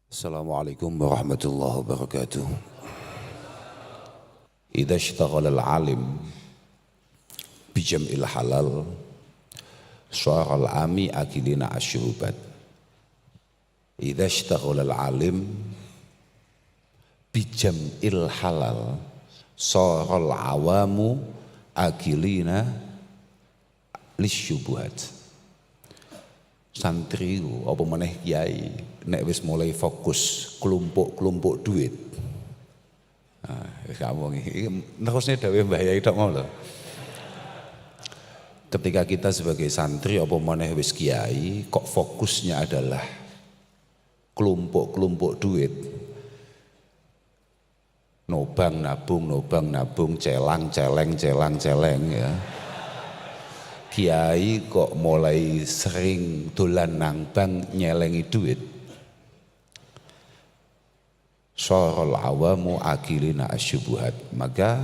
Assalamualaikum warahmatullahi wabarakatuh. Idza ishtaghala al-alim bi jam'il halal syara al-ami akilina asyubat. Idza ishtaghala al-alim bi jam'il halal syara al-awamu akilina lisyubuhat. Santri apa meneh kiai nek wis mulai fokus kelompok-kelompok duit. Nah, kamu iki terusne dawuh Mbah Yai tok mau lho. Ketika kita sebagai santri apa meneh wis kiai kok fokusnya adalah kelompok-kelompok duit. Nobang nabung, celang celeng ya. Kiai kok mulai sering dolan nang bank nyelengi duit. Syarul awamu akilina asyubuhat. Maka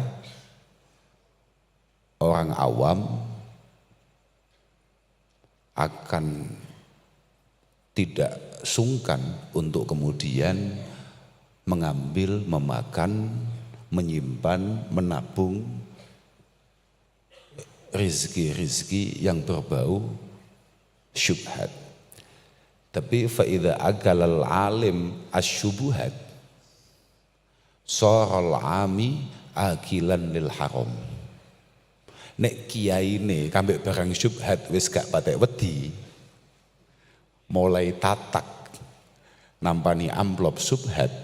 orang awam akan tidak sungkan untuk kemudian mengambil, memakan, menyimpan, menabung rizki-rizki yang berbau syubhat. Tapi fa'idha agalal alim asyubuhat soral ami akilan lil haram. Nek kiai ini kambek barang syubhat wis gak patek wedi, mulai tatak nampani amplop syubhat.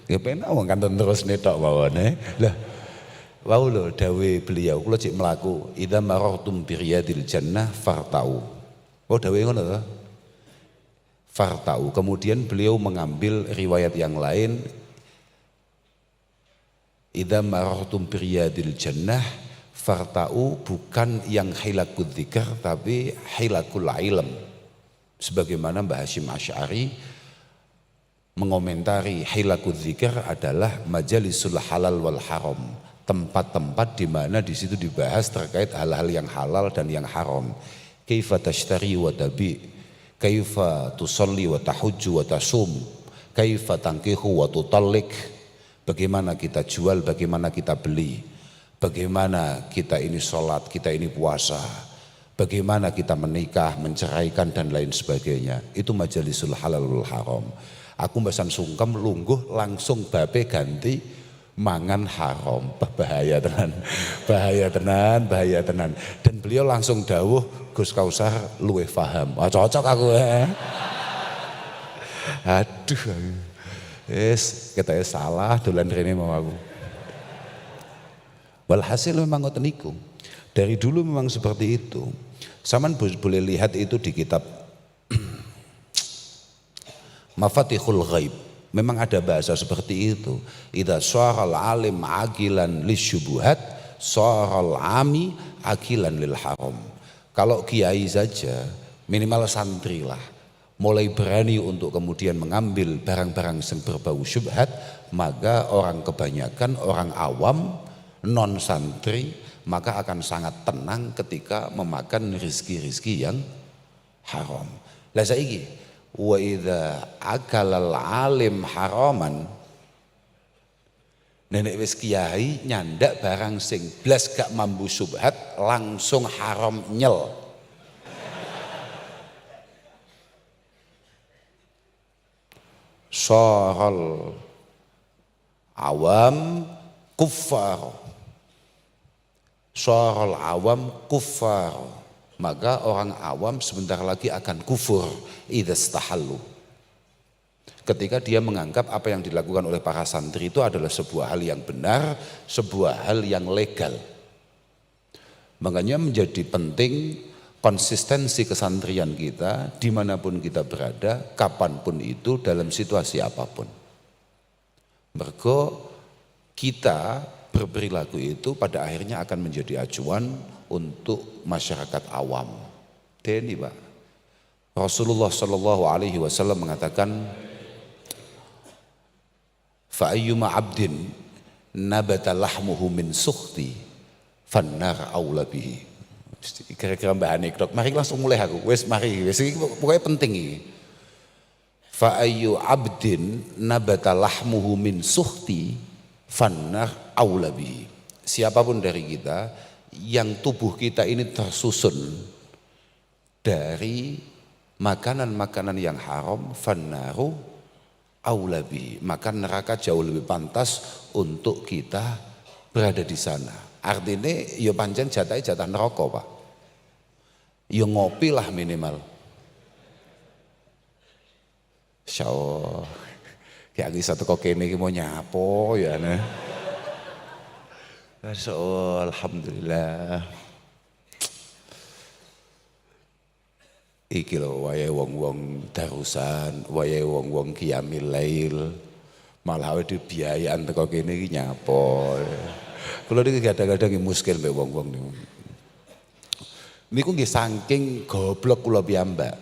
Ya pengen wong kanton terus netok bawane. Lah wau lho dawe beliau kula cek mlaku idza marartum bi riyadil jannah fartau. Oh dawe ngono to. Fartau. Kemudian beliau mengambil riwayat yang lain idza marartum bi riyadil jannah fartau, bukan yang hilakul dzikr tapi hilakul ilm. Sebagaimana Mbah Hasyim Asy'ari mengomentari hilakul dzikr adalah majalisul halal wal haram. Tempat-tempat di mana di situ dibahas terkait hal-hal yang halal dan yang haram. Kaifa tashtari wa tabi, kaifa tusalli wa tahujju wa tasum, kaifa tankihu wa tutallik. Bagaimana kita jual, bagaimana kita beli, bagaimana kita ini sholat, kita ini puasa, bagaimana kita menikah, menceraikan dan lain sebagainya. Itu majalisul halal wal haram. Aku mbasan sungkem lungguh langsung babe ganti mangan haram. Bahaya tenan, bahaya tenan. Dan beliau langsung dawuh, Gus Kausar luwih paham. Ah cocok aku ya. Aduh, katanya salah dolan rene mau aku. Walhasil memang ngoten niku. Dari dulu memang seperti itu. Saman boleh lihat itu di kitab Mafatihul Ghaib. Memang ada bahasa seperti itu. Idza syaral alim agilan lisyubuhat, syaral ami agilan lil haram. Kalau kiai saja, minimal santri lah, mulai berani untuk kemudian mengambil barang-barang yang berbau syubhat, maka orang kebanyakan, orang awam, non santri, maka akan sangat tenang ketika memakan rizki-rizki yang haram. Lah saiki wa idza akalal alim haraman, nenek wis kiai nyandak barang sing blas gak mambu subhat langsung haram nyel. Syarul awam kuffar, syarul awam kuffar. Maka orang awam sebentar lagi akan kufur idza istahallu. Ketika dia menganggap apa yang dilakukan oleh para santri itu adalah sebuah hal yang benar, sebuah hal yang legal. Makanya menjadi penting konsistensi kesantrian kita dimanapun kita berada, kapanpun itu, dalam situasi apapun. Mergo kita berperilaku itu pada akhirnya akan menjadi acuan untuk masyarakat awam. Ini Pak, Rasulullah Shallallahu Alaihi Wasallam mengatakan, fa ayyuma abdin nabata lahmuhu min sukhti fannar aula bihi. Kira-kira Mbak Anik, mari langsung mulai aku. Wes mari, wes pokoknya penting ini. fa ayyu abdin nabata lahmuhu min suhti fannar aula bihi. Siapapun dari kita yang tubuh kita ini tersusun dari makanan-makanan yang haram, fannaru aula bihi, maka neraka jauh lebih pantas untuk kita berada di sana. Artinya ya pancen jatah neraka, Pak. Ya ngopi lah minimal. Insyaallah. Kayak satu kok kene iki mau nyapo ya nah. Alhamdulillah. Iki lho wayahe wong-wong darusan, wayahe wong-wong qiyamil lail. Malah awake dibiayaan teko kene iki nyapo. Kula niki kadang-kadang muskil mbek wong-wong niku. Niku nggih saking goblok kula piyambak.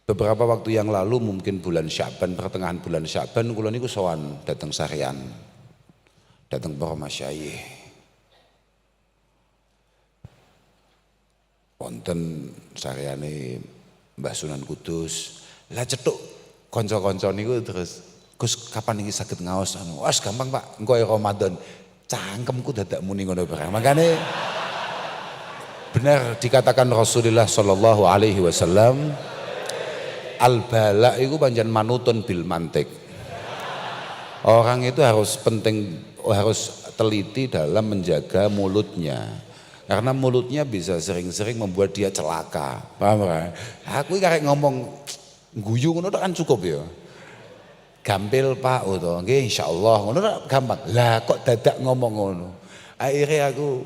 Beberapa waktu yang lalu mungkin bulan Sya'ban, pertengahan bulan Sya'ban kula niku sowan dateng Sarian. Dateng para masyayikh. Wonten sareane Mbah Sunan Kudus. Lah cethuk kanca-kanca niku terus, Gus kapan iki saged ngaos anu? Wes gampang Pak, engko Ramadan. Cangkemku dadak muni ngono barang. Makane benar dikatakan Rasulullah sallallahu alaihi wasallam, al bala iku pancen manutun bil mantik. Orang itu harus teliti dalam menjaga mulutnya. Karena mulutnya bisa sering-sering membuat dia celaka. Paham kan? Aku karek ngomong guyu ngono kan cukup ya. Gampil Pak utawa nggih insyaallah ngono gampang. Lah kok dadak ngomong ngono. Akhirnya aku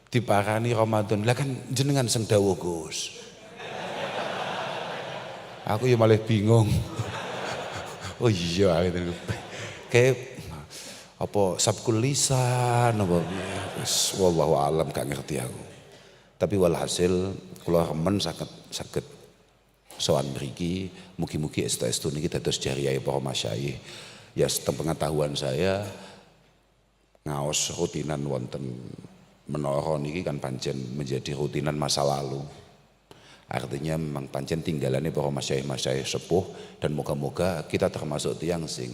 diparani Ramadan. Lah kan jenengan sing dawuh Gus. Aku ya malah bingung. Oh iya gitu. Kayak apa sabkul lisan apa wis wallahu alam gak ngerti aku. Tapi walhasil kula remen saged sowan mriki mugi-mugi estu-estu niki dados jariyah para masyayikh. Ya seteng pengetahuan saya ngaos rutinan wonten menara niki kan pancen menjadi rutinan masa lalu. Artinya memang pancen tinggalannya para masyayikh-masyayikh sepuh dan moga-moga kita termasuk tiang sing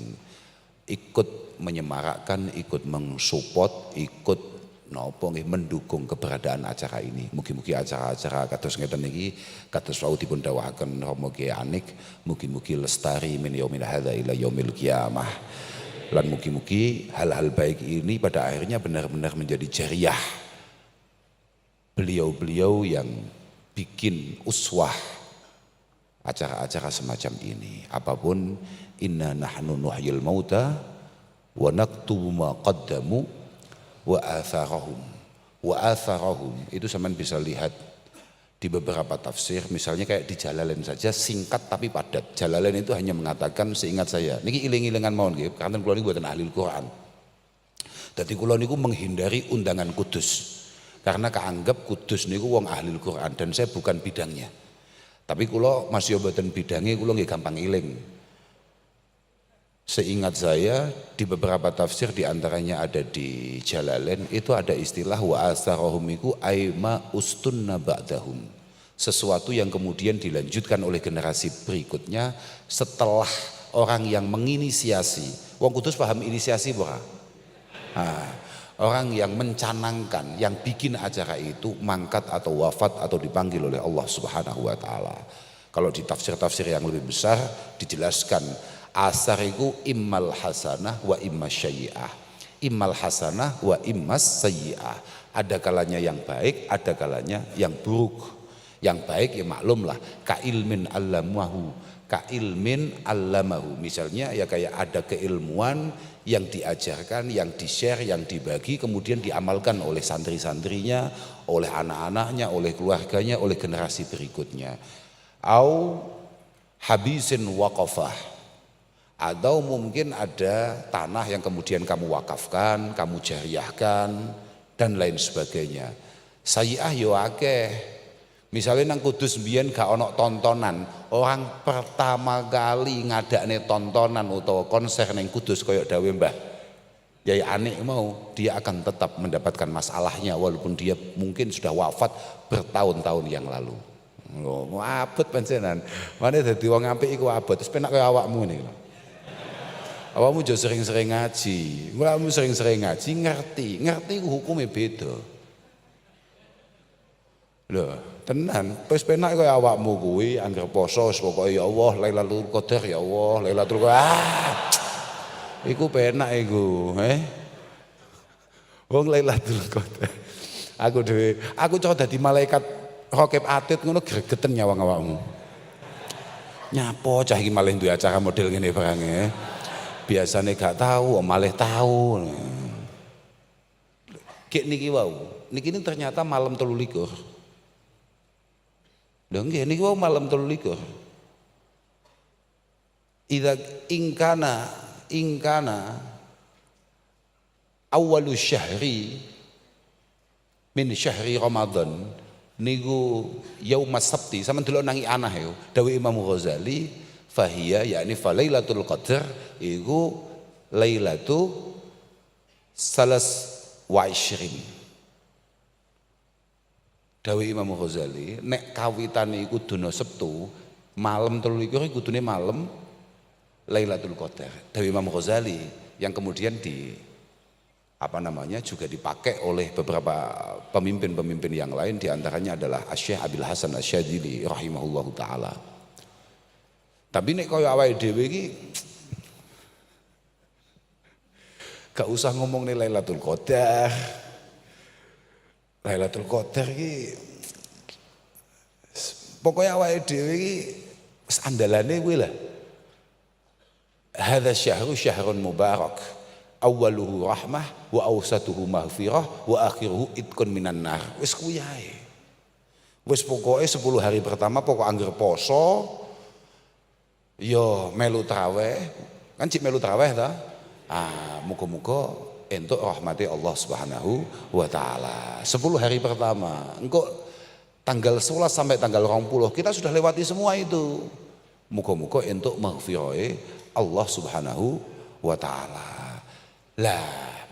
ikut menyemarakkan, ikut mensupport, ikut mendukung keberadaan acara ini. Mugi-mugi acara-acara kados ngeten niki kados wau dipun dawuhaken Rama Kyai Anik, mugi-mugi lestari min yaumil hadza ila yaumil qiyamah. Lan mugi-mugi hal-hal baik ini pada akhirnya benar-benar menjadi jariyah beliau-beliau yang bikin uswah acara-acara semacam ini. Apapun, inna nahnu nuhyil mauta wa naktubu ma qaddamu wa atharahum. Wa atharahum itu sampean bisa lihat di beberapa tafsir, misalnya kayak di Jalalain saja singkat tapi padat. Jalalain itu hanya mengatakan seingat saya. Niki iling-ilingan mawon nggih, karena kula niku mboten ahli Al-Qur'an. Dadi kula niku menghindari undangan kudus. Karena keanggap kudus niku wong ahli Al-Qur'an dan saya bukan bidangnya. Tapi kula masih mboten bidange, kula nggih gampang iling. Seingat saya di beberapa tafsir diantaranya ada di Jalalain itu ada istilah wa asarahum iku aima ustunna ba'dahum, sesuatu yang kemudian dilanjutkan oleh generasi berikutnya setelah orang yang menginisiasi. Wong Kudus paham inisiasi bukan? Orang yang mencanangkan, yang bikin acara itu mangkat atau wafat atau dipanggil oleh Allah Subhanahu wa taala. Kalau di tafsir-tafsir yang lebih besar dijelaskan asar itu immal hasanah wa immas sayyi'ah. Immal hasanah wa immas sayyi'ah. Ada kalanya yang baik, ada kalanya yang buruk. Yang baik ya maklumlah, ka ilmin allamahu, ka ilmin allamahu. Misalnya ya kayak ada keilmuan yang diajarkan, yang di-share, yang dibagi, kemudian diamalkan oleh santri-santrinya, oleh anak-anaknya, oleh keluarganya, oleh generasi berikutnya. Au habisin waqafah, atau mungkin ada tanah yang kemudian kamu wakafkan, kamu jariyahkan dan lain sebagainya. Sayyi'ah yo akeh. Misalnya nang Kudus mbiyen gak ono tontonan, orang pertama kali ngadakne tontonan utawa konser nang Kudus koyok dawe Mbah Yai Anik mau, dia akan tetap mendapatkan masalahnya walaupun dia mungkin sudah wafat bertahun-tahun yang lalu. Lho, abot pancenan. Mane dadi wong apik iku abot, terus penak kaya awakmu ngene lho. Awakmu aja sering-sering ngaji. Awakmu sering-sering ngaji ngerti iku hukume beda. Lho, tenan, wis penak kaya awakmu kuwi anggere poso wis pokoke ya Allah Lailatul Qadar ya Allah Lailatul Qadar. Iku penak iku, Wong Lailatul Qadar. Aku dhewe, aku cocok dadi malaikat Raqib Atid ngono gregeten nyawang awakmu. Nyapo cah iki malih duwe acara model ngene barange. Biasane gak tahu, malih tahu. Kayak niki wau. Niki ini ternyata malam 23. Lho nggih niki wau malam 23. Idza ingkana awwalu syahri min syahri Ramadan niku yaumas sabti sama delok nangi anah yo dawuh Imam Ghazali fahiya yakni falailatul qadar iku lailatu salas wa isyrin dawuh Imam Ghazali nek kawitane iku dina Sabtu malam 23 iku kudune malam Lailatul Qadar. Dawuh Imam Ghazali yang kemudian juga dipakai oleh beberapa pemimpin-pemimpin yang lain, diantaranya adalah Syekh Abil Hasan Asyadzili rahimahullahu taala. Tapi nek kaya awake dhewe iki gak usah ngomong nih Lailatul Qadar. Lailatul Qadar iki pokoknya awake dhewe iki wis andalane kuwi lah. Hadza syahru syahrun mubarak. Awwaluhu rahmah wa awsatuhu maghfirah wa akhiruhu itqun minan nar. Wis kuwi ae. Wis pokoke 10 hari pertama pokok angger poso yo melu traweh. Kan cik melu traweh ta? Muga-muga entuk rahmati Allah Subhanahu wa taala. 10 hari pertama. Engko tanggal 11 sampai tanggal 20 kita sudah lewati semua itu. Muga-muga entuk maghfirah Allah Subhanahu wa taala. Lah,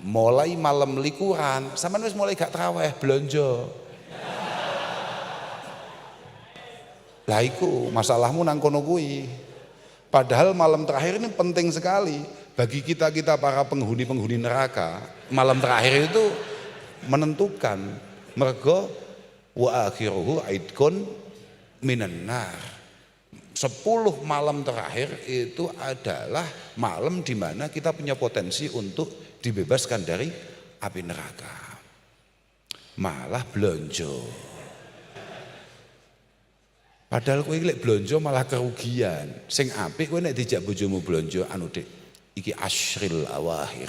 mulai malam likuran, sampean wis mulai gak traweh blonjo. Lah iku masalahmu nang kono kuwi. Padahal malam terakhir ini penting sekali bagi kita para penghuni-penghuni neraka. Malam terakhir itu menentukan mergo wa akhiruhu aidkun minan nar. 10 malam terakhir itu adalah malam di mana kita punya potensi untuk dibebaskan dari api neraka. Malah blonjo. Padahal kowe lek blonjo malah kerugian. Sing apik kowe nek dijak bojomu blonjo anu Dik, iki asyril awakhir.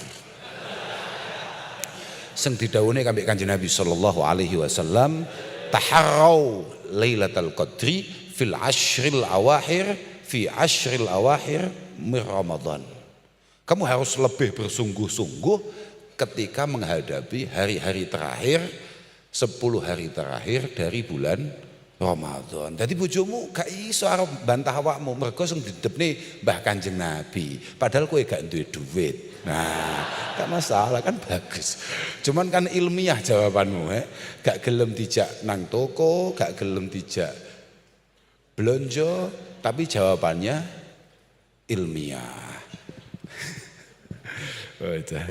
Sing didhawuhne kambek Kanjeng Nabi sallallahu alaihi wasallam, taharrau lailatul qadri fil ashril awakhir fi ashril awakhir min Ramadan. Kamu harus lebih bersungguh-sungguh ketika menghadapi hari-hari terakhir, 10 hari terakhir dari bulan Ramadan. Jadi bojomu gak iso arep bantah awakmu mergo sing didepne Mbah Kanjeng Nabi. Padahal kowe gak duwe duit. Nah, gak masalah kan bagus. Cuman kan ilmiah jawabanmu, gak gelem dijak nang toko, gak gelem dijak blonjo, tapi jawabannya ilmiah.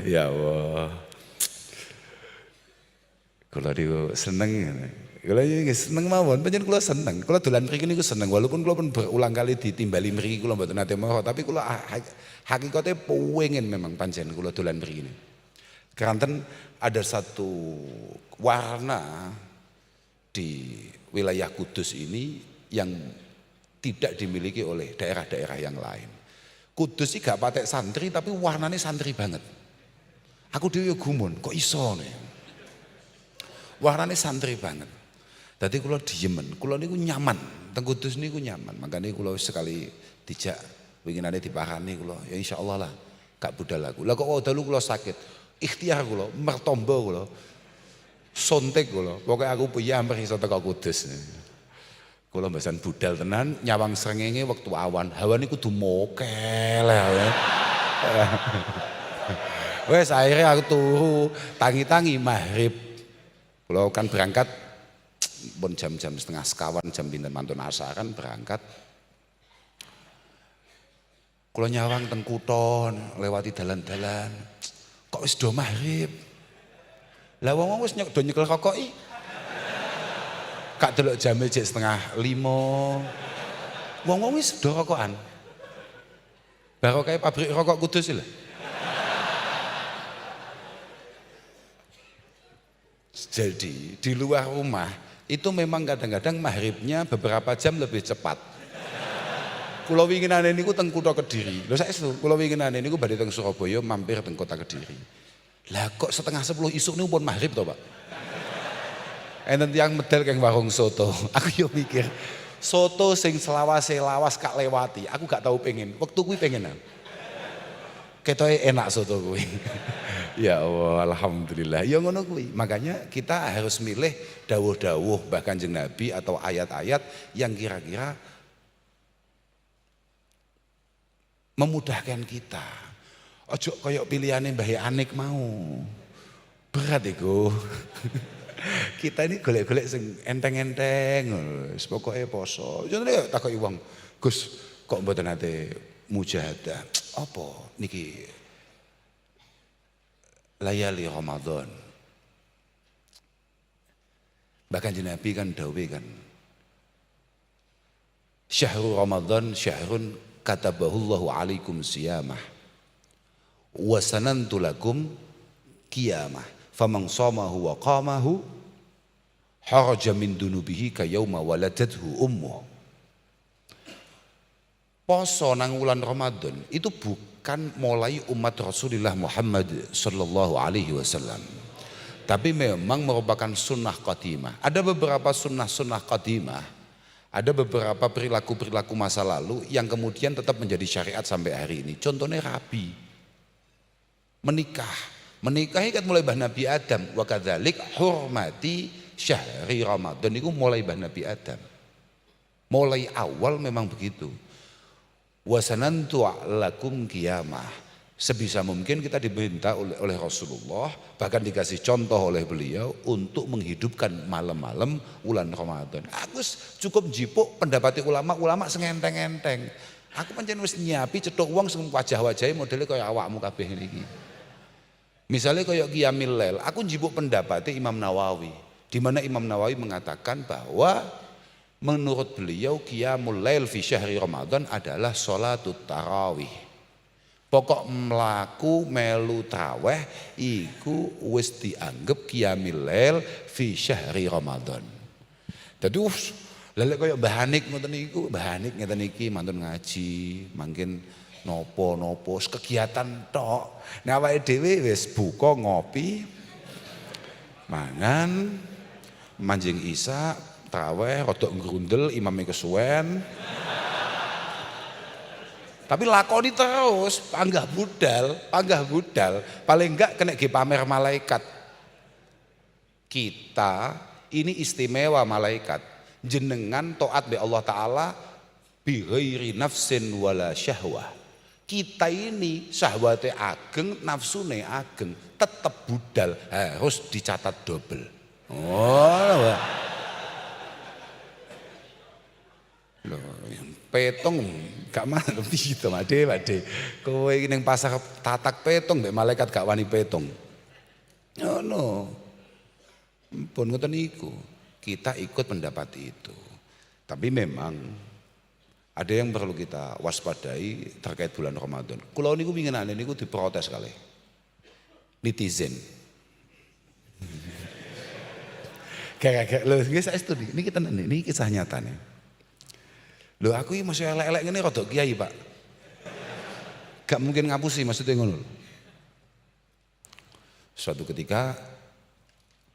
Ya Allah. Kula niku seneng. Kula iki seneng mawon, pancen kula seneng. Kula dolan mriki niku seneng walaupun kula pun berulang kali ditimbali mriki kula mboten nate mau, tapi kula hakikate pengen memang pancen kula dolan mriki. Keranten ada satu warna di wilayah Kudus ini yang tidak dimiliki oleh daerah-daerah yang lain. Kudus ini gak patek santri tapi warnanya santri banget. Aku dhewe gumun, kok iso nih. Warnanya santri banget. Dadi kula diemen, kula niku nyaman. Teng Kudus niku nyaman. Makanya kula sekali dijak winginane diparani kula, ya insyaallah lah gak budal aku. Lah kok dalu kula sakit. Ikhtiar kula, mertombo kula. Sontek kula. Pokoke aku piye amper iso teko Kudus. Kula mbasan budal tenan nyawang srengenge waktu awan. Hawane kudu mokel ya. Wes akhirnya aku turu tangi-tangi maghrib. Kula kan berangkat pun jam-jam setengah sekawan jam pinten mantun asaran berangkat. Kula nyawang teng Kuton, lewati dalan-dalan. Kok wis do maghrib. Lah wong wis do nyekel kokoki. Kak delok jam jek 4:30. Wong wis do rokokan. Baru kayak pabrik rokok Kudus lho. Jadi di luar rumah itu memang kadang-kadang maghribnya beberapa jam lebih cepat. Kula winginane niku teng Kutha Kediri. Lho saestu kula winginane niku badhe teng Surabaya mampir teng Kota Kediri. Lah kok 9:30 isuk niku pun maghrib to, Pak. Enten tiyang medal keng warung soto. Aku yo mikir, soto sing selawase-lawas kak lewati, aku gak tahu pengen. Waktu kuwi pengen. Ketoke enak soto kuwi. Ya Allah, alhamdulillah. Ya ngono kuwi. Makanya kita harus milih dawuh-dawuh bahkan Kanjeng Nabi atau ayat-ayat yang kira-kira memudahkan kita. Ojo koyok pilihane Mbah Anik mau. Berat iku. Kita ini golek-golek sing enteng-enteng. Wis pokoke poso. Jane takoki wong, "Gus, kok mboten nate mujahadah?" Apa niki? Layali Ramadan. Bahkan Nabi kan dawuh kan. Syahrul Ramadan syahrun katabahullahu alaikum siyamah wa sanantu lakum qiyamah faman shamahu wa qamahu haraja min dunubihi ka yauma waladathu ummuh. Poso nang wulan Ramadan itu bukan mulai umat Rasulullah Muhammad sallallahu alaihi wasallam, tapi memang merupakan sunnah qadimah. Ada beberapa sunnah-sunnah qadimah, ada beberapa perilaku-perilaku masa lalu yang kemudian tetap menjadi syariat sampai hari ini. Contohnya rabi, menikah. Menikah kan mulai bah Nabi Adam. Wa kadzalik hurmati syahri Ramadan itu mulai bah Nabi Adam. Mulai awal memang begitu. Wa sanantu lakum qiyamah. Sebisa mungkin kita diminta oleh Rasulullah, bahkan dikasih contoh oleh beliau untuk menghidupkan malam-malam bulan Ramadan. Aku cukup jipuk pendapati ulama sing enteng-enteng. Aku pancen wis nyiapi cetuk wong sing wajah-wajahe modele kaya awakmu kabeh niki. Misalnya kaya Qiyamul Lail, aku jipuk pendapati Imam Nawawi, di mana Imam Nawawi mengatakan bahwa menurut beliau Qiyamul Lail fi syahri Ramadan adalah salatut tarawih. Pokok melaku melu traweh iku wis dianggep qiyamul lail fi syahri Ramadan. Dadi lelek kaya Mbah Hanik ngoten niku, Mbah Hanik ngeten iki mantun ngaji, mangkin nopo-nopo kegiatan tok. Nek awake dhewe wis buka ngopi, mangan, manjing isa, traweh, rodok ngrundel imame kesuwen. Tapi lakoni terus, panggah budal, paling enggak kena pamer malaikat. Kita ini istimewa malaikat, jenengan taat be Allah Ta'ala bi ghairi nafsin wala syahwah. Kita ini syahwate ageng, nafsune ageng, tetap budal, harus dicatat double. Oh, loh, petong gak mana gitu made. Kowe iki ning pasar tatak petong mbek malaikat gak wani petong. No. Pun ngoten niku. Kita ikut pendapat itu. Tapi memang ada yang perlu kita waspadai terkait bulan Ramadan. Kula niku winginane niku diprotes kali netizen. Kayak lho nggih saestu niki tenan niki kisah nyatane. Loh aku ini masih elek-elek ngene rodok kiai, Pak. Gak mungkin ngapusi maksudnya ngono. Suatu ketika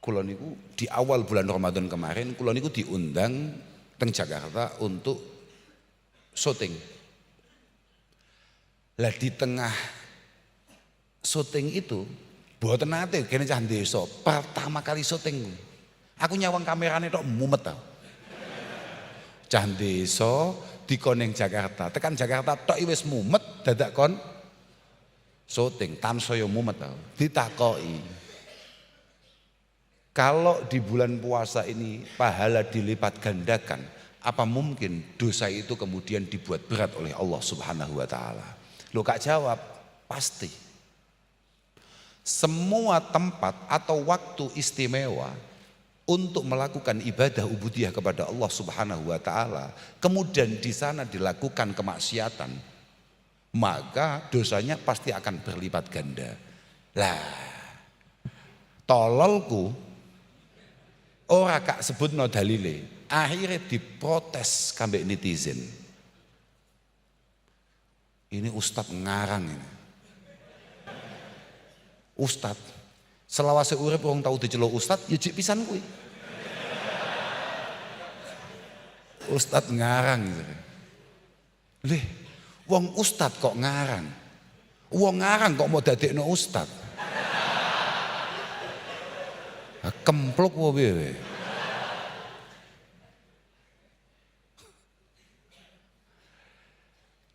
kula niku di awal bulan Ramadan kemarin kula niku diundang teng Jakarta untuk syuting. Lah di tengah syuting itu mboten nate kene cah desa pertama kali syuting. Aku nyawang kamerane tok mumet tau. Cah desa dikon ning Jakarta, tekan Jakarta tok wis mumet dadak kon syuting tansaya mumet tau. Ditakoki. Kalau di bulan puasa ini pahala dilipat gandakan, apa mungkin dosa itu kemudian dibuat berat oleh Allah Subhanahu wa taala? Lo Kak jawab, pasti. Semua tempat atau waktu istimewa untuk melakukan ibadah ubudiyah kepada Allah Subhanahu wa taala, kemudian di sana dilakukan kemaksiatan, maka dosanya pasti akan berlipat ganda. Lah, tololku ora kak sebutno dalile, akhirnya diprotes kambek netizen. Ini ustadz ngarang ini. Ustadz selawase urip wong tau diceluk ustadz, ya jek pisan kuwi. Ustadz ngarang gitu. Lih, wong ustadz kok ngarang? Wong ngarang kok mau dadekno ustadz? Kempluk wae.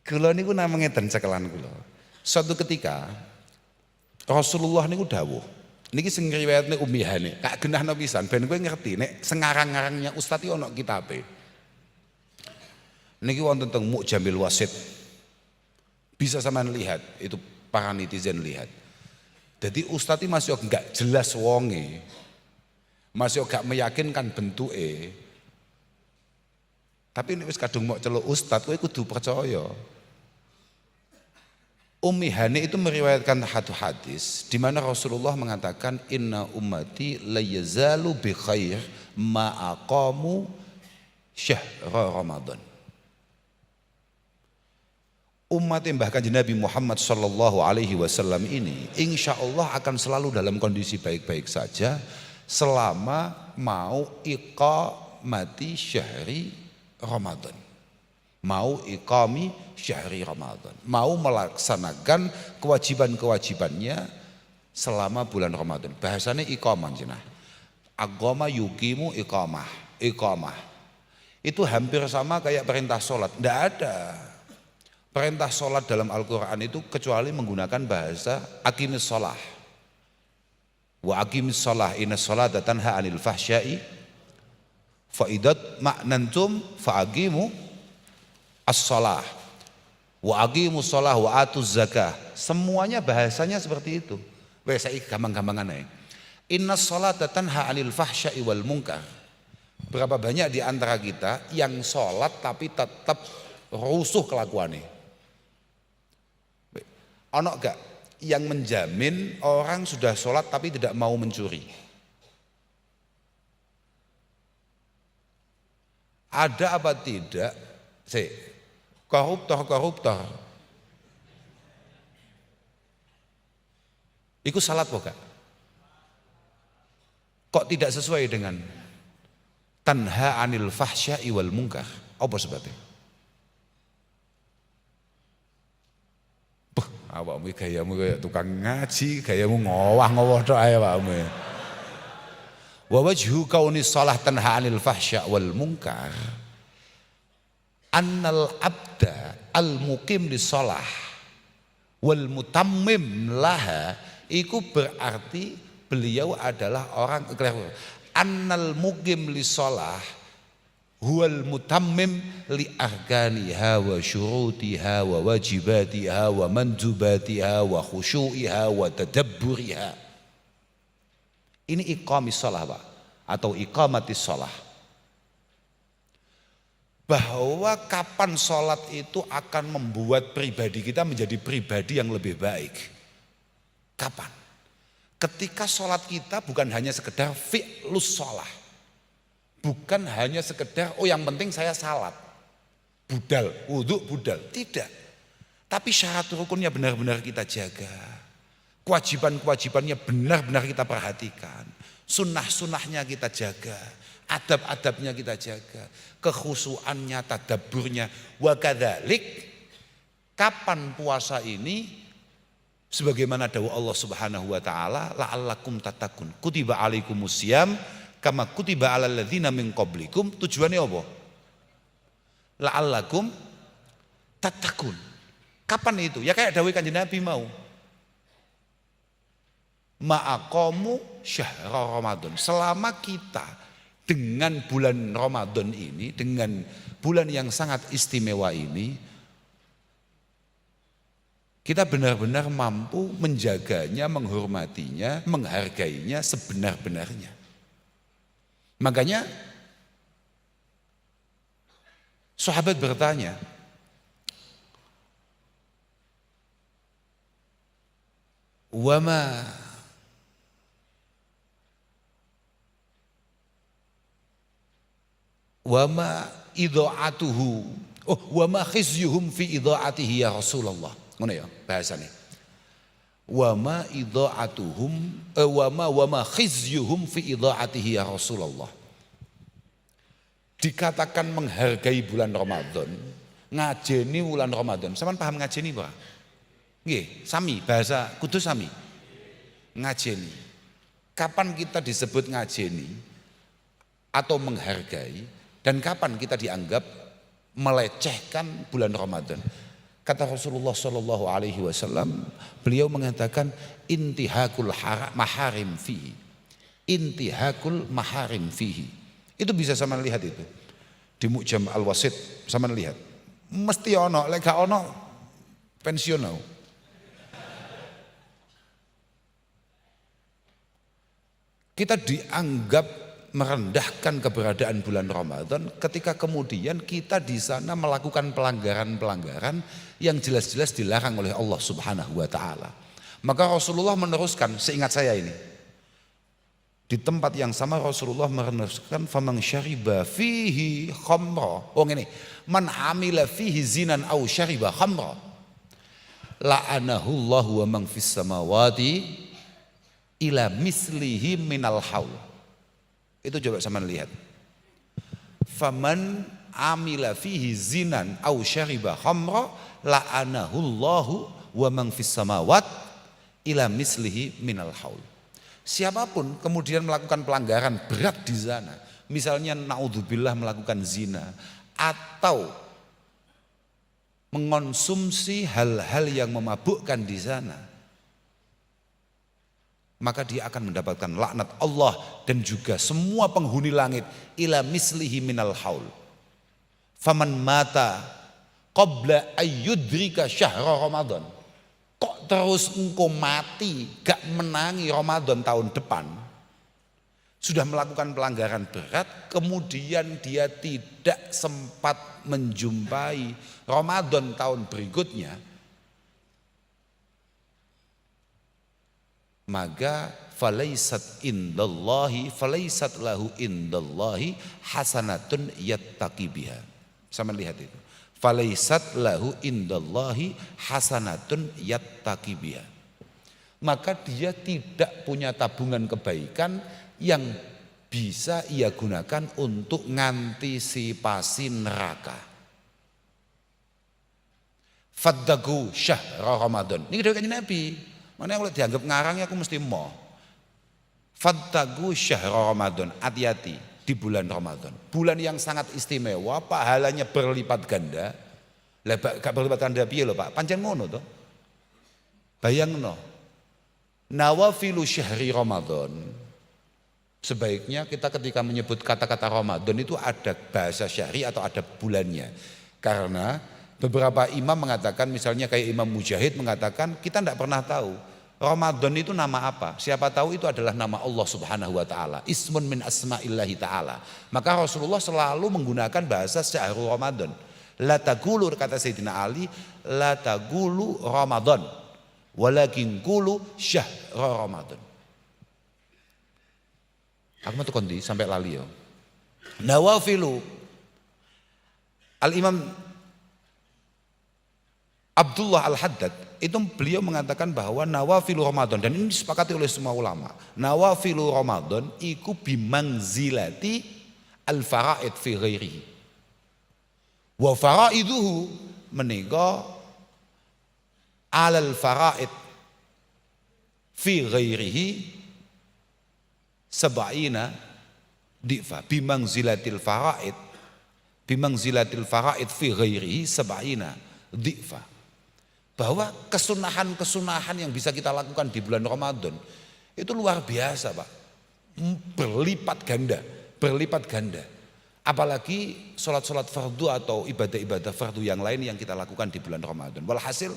Kula niku namanya ngeten cekelan kula. Suatu ketika Rasulullah niku dawuh. Niki sing riwayatne Ummi Hani. Kak genahno pisan ben kowe ngerti nek sengarang-ngarangnya ustaz iki ana kitabe. Niki wonten teng Mu'jamil Wasit. Bisa sampean lihat, itu para netizen lihat. Jadi ustaz iki masih enggak jelas wonge. Masih gak meyakinkan bentuke. Tapi ini wis kadung mau celuk ustaz, kowe kudu percaya. Ummi Hani itu meriwayatkan satu hadis di mana Rasulullah mengatakan inna ummati la yazalu bi khair ma aqamu syahr Ramadan. Umat Mbah Kanjeng Nabi Muhammad sallallahu alaihi wasallam ini insyaallah akan selalu dalam kondisi baik-baik saja selama mau iqamati syahri Ramadan, mau iqami syahri Ramadan, mau melaksanakan kewajiban-kewajibannya selama bulan Ramadan. Bahasanya iqamah jenah. Agama yukimu iqamah. Itu hampir sama kayak perintah sholat. Tidak ada perintah sholat dalam Al-Quran itu kecuali menggunakan bahasa aqimis sholah. Wa aqimis sholah inna sholata tanha anil fahsyai fa'idat ma'nantum fa'aqimu as-sholah wa aqimus sholah wa atuz zakah. Semuanya bahasanya seperti itu. Wes saiki gampang-gampangan ae. Inna sholata tanha anil fahsyai wal munkar. Berapa banyak di antara kita yang sholat tapi tetap rusuh kelakuannya? Ono gak yang menjamin orang sudah sholat tapi tidak mau mencuri? Ada apa tidak? Koruptor. Iku salat kok gak? Kok tidak sesuai dengan tanha anil fahsya'i wal munkar? Apa sebabnya? Awakmu gayamu kayak tukang ngaji, gayamu ngowah-ngowah tok ae awakmu. Wa wajhu kauni shalah tanha 'anil fahsya wal munkar annal abda al muqim lis shalah wal mutammim laha, iku berarti beliau adalah orang annal muqim lis shalah huwal mutammim li arganiha wa syurutiha wa wajibatiha wa mandubatiha wa khusyu'iha wa tadabburiha. Ini iqamis shalah Pak, atau iqamatis shalah. Bahwa kapan sholat itu akan membuat pribadi kita menjadi pribadi yang lebih baik. Kapan? Ketika sholat kita bukan hanya sekedar fi'lus sholah, bukan hanya sekedar oh yang penting saya salat, budal, wudhu budal, tidak. Tapi syarat rukunnya benar-benar kita jaga, kewajiban-kewajibannya benar-benar kita perhatikan, sunnah-sunnahnya kita jaga, adab-adabnya kita jaga, kekhusuannya, tadabburnya. Wa kadzalik, kapan puasa ini sebagaimana dawuh Allah Subhanahu wa taala, la'allakum tattaqun, kutiba alaikumusiyam kama kutiba alal ladzina min qablikum. Tujuannya apa? La'allakum tattaqun. Kapan itu? Ya kayak dawuh Kanjeng Nabi mau. ma'aqamu syahra Ramadan. Selama kita dengan bulan Ramadan ini, dengan bulan yang sangat istimewa ini, kita benar-benar mampu menjaganya, menghormatinya, menghargainya sebenar-benarnya. Makanya sahabat bertanya, wama idha'atuhu wama khizyuhum fi idha'atihi ya Rasulullah. Ngono ya bahasane. Wama khizyuhum fi idha'atihi ya Rasulullah. Dikatakan menghargai bulan Ramadan, ngajeni bulan Ramadan. Sampeyan paham ngajeni apa? Nggih, sami bahasa kudu sami. Ngajeni. Kapan kita disebut ngajeni atau menghargai, dan kapan kita dianggap melecehkan bulan Ramadan? Kata Rasulullah Shallallahu Alaihi Wasallam, beliau mengatakan intihakul maharim fihi, intihakul maharim fihi. Itu bisa sama lihat itu di Mu'jam Al-Wasit, sama lihat. Mesti ono, lek gak ono pensiun. Kita dianggap merendahkan keberadaan bulan Ramadan ketika kemudian kita di sana melakukan pelanggaran-pelanggaran yang jelas-jelas dilarang oleh Allah Subhanahu wa taala. Maka Rasulullah meneruskan, seingat saya ini, di tempat yang sama Rasulullah meneruskan faman syariba fihi khamra. Oh ini, man amila fihi zinan au syariba khamra la'anahu Allah wa man fis samawati ila mislihi minal haul. Itu coba sama lihat. Faman amila fihi zinan au syariba khamra la'anahu Allahu wa man fis samawat ila mislihi minal haul. Siapapun kemudian melakukan pelanggaran berat di sana, misalnya naudzubillah melakukan zina atau mengonsumsi hal-hal yang memabukkan di sana, maka dia akan mendapatkan laknat Allah dan juga semua penghuni langit ila mislihi minal haul. Faman mata qabla ayyudrika syahra Ramadan. Kok terus engkau mati gak menangi Ramadan tahun depan, sudah melakukan pelanggaran berat, kemudian dia tidak sempat menjumpai Ramadan tahun berikutnya, maka falaisat lahu indallahi hasanatun yattaqi biha. Sama lihat itu. Falaisat lahu indallahi hasanatun yattaqi biha. Maka dia tidak punya tabungan kebaikan yang bisa ia gunakan untuk ngantisipasi neraka. Faddaqu syahra Ramadan. Ini dawuh Kanjeng Nabi. Mana kalau dianggap ngarang ya aku mesti mau. Faddaqu syahra Ramadan. Hati-hati di bulan Ramadan. Bulan yang sangat istimewa, pahalanya berlipat ganda. Lah gak berlipat ganda piye lho Pak? Pancen ngono to. Bayangno. Nawafilu syahri Ramadan. Sebaiknya kita ketika menyebut kata-kata Ramadan itu ada bahasa syahri atau ada bulannya. Karena beberapa imam mengatakan, misalnya kayak Imam Mujahid mengatakan, kita tidak pernah tahu Ramadan itu nama apa. Siapa tahu itu adalah nama Allah Subhanahu wa taala, ismun min asma'illahi taala. Maka Rasulullah selalu menggunakan bahasa syahrul Ramadan. La taqulu, kata Sayyidina Ali, la taqulu Ramadan, walakin qulu syahrul Ramadan. Aku mau kondi sampai lali ya. Nawafilu. Al-Imam Abdullah Al-Haddad itu beliau mengatakan bahwa nawafilu Ramadan, dan ini disepakati oleh semua ulama. Nawafilu Ramadan iku bimangzilati al-faraid fi ghairihi. Wa faraiduhu menika alal faraid fi ghairihi sab'ina difa bimangzilatil faraid fi ghairihi sab'ina difa. Bahwa kesunahan-kesunahan yang bisa kita lakukan di bulan Ramadan Itu luar biasa Pak. Berlipat ganda, berlipat ganda. Apalagi sholat-sholat fardu atau ibadah-ibadah fardu yang lain yang kita lakukan di bulan Ramadan. Walhasil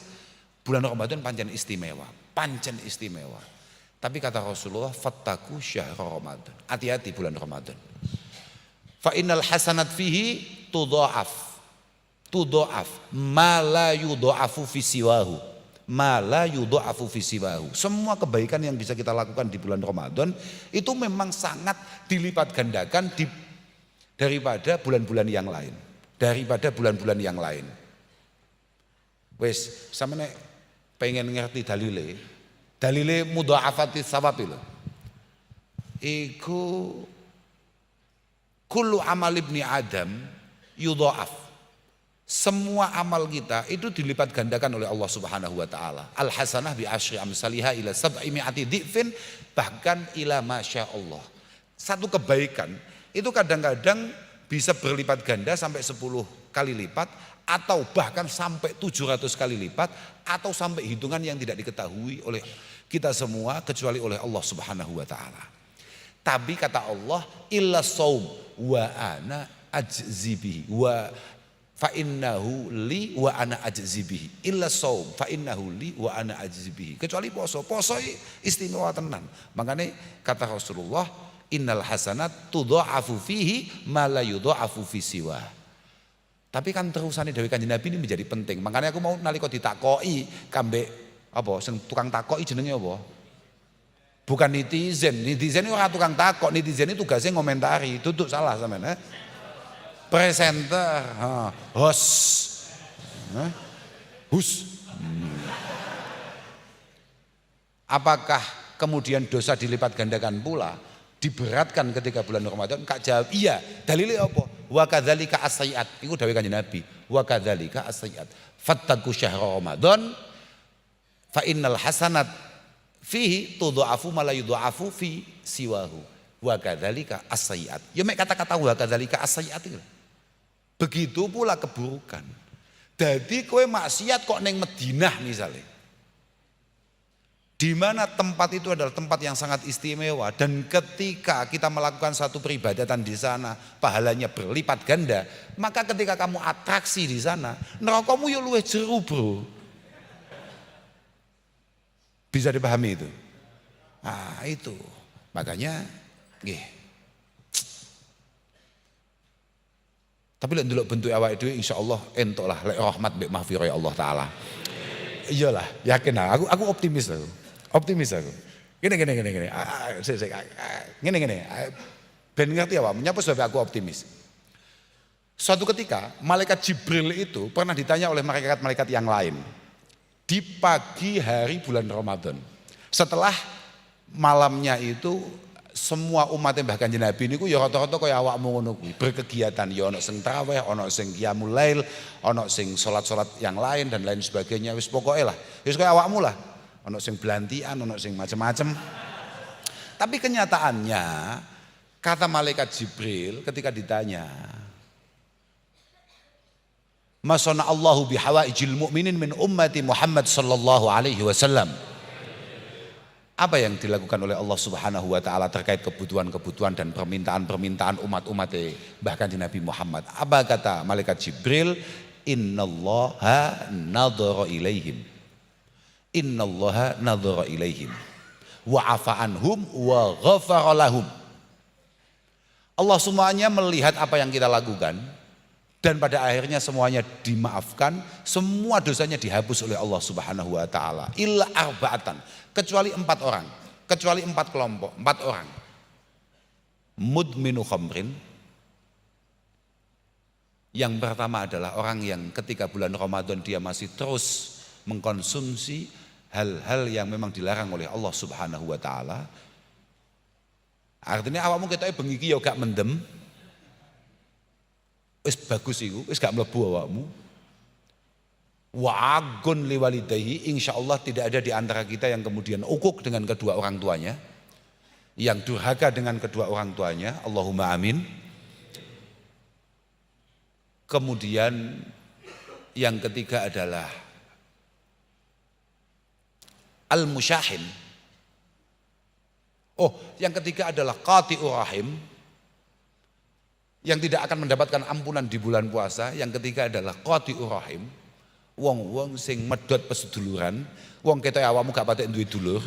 bulan Ramadan pancen istimewa, pancen istimewa. Tapi kata Rasulullah, fattaku syahr Ramadan. Hati-hati bulan Ramadan. Fa innal hasanat fihi tudha'af. Tudha'af ma la yudha'afu fi siwahu. Ma la yudha'afu fi siwahu. Semua kebaikan yang bisa kita lakukan di bulan Ramadan itu memang sangat dilipat gandakan daripada bulan-bulan yang lain. Daripada bulan-bulan yang lain. Wes, sampeyan pengen ngerti dalile mudha'afati sawab lho. Iku kullu amal ibni Adam yudha'af. Semua amal kita itu dilipat gandakan oleh Allah Subhanahu wa taala. Al hasanah bi asyri amsalihha ila sab'i mi'ati dhifin, bahkan ila masyaallah. Satu kebaikan itu kadang-kadang bisa berlipat ganda sampai 10 kali lipat, atau bahkan sampai 700 kali lipat, atau sampai hitungan yang tidak diketahui oleh kita semua kecuali oleh Allah Subhanahu wa taala. Tapi kata Allah, illa shaum wa ana ajzi bihi wa fa innahu li wa ana ajzi bihi. Illa shaum fa innahu li wa ana ajzi bihi. Kecuali poso. Poso istimewa tenan. Makanya kata Rasulullah, innal hasanat tudha'afu fihi ma la yudha'afu fi siwa. Tapi kan terusane dawuh Kanjeng Nabi ini menjadi penting. Makanya aku mau nalika ditakoki kambek apa sing tukang takoki jenenge apa? Bukan netizen. Netizen itu orang tukang takok, netizen itu tugasnya ngomentari. Duduk salah sampean, presenter, host. Hus. Apakah kemudian dosa dilipat gandakan pula? Diberatkan ketika bulan Ramadan? Kak jawab iya. Dalilnya apa? Wa kadzalika as-sayyi'at. Iku dawuh Kanjeng Nabi. Wa kadzalika as-sayyi'at. Fattaqu syahra Ramadan fa innal hasanat fihi tudha'afu ma la yudha'afu fi siwahu. Wa kadzalika as-sayyi'at. Ya mek kata-kata wa kadzalika as-sayyi'at itu. Begitu pula keburukan. Jadi kowe maksiat kok ning Madinah misalnya, di mana tempat itu adalah tempat yang sangat istimewa, dan ketika kita melakukan satu peribadatan di sana pahalanya berlipat ganda, maka ketika kamu atraksi di sana, nerakamu yo luwih jero, Bro. Bisa dipahami itu? Nah, itu. Makanya nggih. Tapi lek ndelok bentuk awake dhewe insyaallah entuk lah lek rahmat mbek mahfirah Allah taala. Iyalah, yakin aku optimis aku. Optimis aku. Gini. Gini. Ben ngerti apa? Menyapa sebab aku optimis. Suatu ketika malaikat Jibril itu pernah ditanya oleh malaikat-malaikat yang lain di pagi hari bulan Ramadan. Setelah malamnya itu semua umat Mbah Kanjeng Nabi niku ya rata-rata kaya awakmu ngono kuwi, berkegiatan ya ana sing tarawih, ana sing qiyamul lail, ana sing salat-salat yang lain dan lain sebagainya. Wis pokoke lah, wis kaya awakmu lah. Ana sing belantian, ana sing macem-macem. Tapi kenyataannya kata malaikat Jibril ketika ditanya, "Masana Allahu bihawaijil mu'minin min ummati Muhammad sallallahu alaihi wasallam." Apa yang dilakukan oleh Allah Subhanahu wa taala terkait kebutuhan-kebutuhan dan permintaan-permintaan umat-umat bahkan di Nabi Muhammad? Apa kata malaikat Jibril? Innallaha nadhara ilaihim. Innallaha nadhara ilaihim wa afa anhum wa ghafara lahum. Allah semuanya melihat apa yang kita lakukan, dan pada akhirnya semuanya dimaafkan, semua dosanya dihapus oleh Allah Subhanahu wa taala. Illa arba'atan, kecuali 4 orang, kecuali 4 kelompok, 4 orang. Mudminu khamrin. Yang pertama adalah orang yang ketika bulan Ramadan dia masih terus mengkonsumsi hal-hal yang memang dilarang oleh Allah Subhanahu wa taala. Artinya awakmu ketoke bengi iki ya gak mendem. Wis bagus iku, wis gak mlebu awakmu. Wa agun liwalidayhi, insyaallah tidak ada di antara kita yang kemudian ukuk dengan kedua orang tuanya, yang durhaka dengan kedua orang tuanya, Allahumma amin. Kemudian yang ketiga adalah al-musyahin. Oh, yang ketiga adalah qati'ur rahim, yang tidak akan mendapatkan ampunan di bulan puasa. Yang ketiga adalah qati'ur rahim, wong-wong sing medhot peseduluran, wong ketok awakmu gak patek duwe dulur.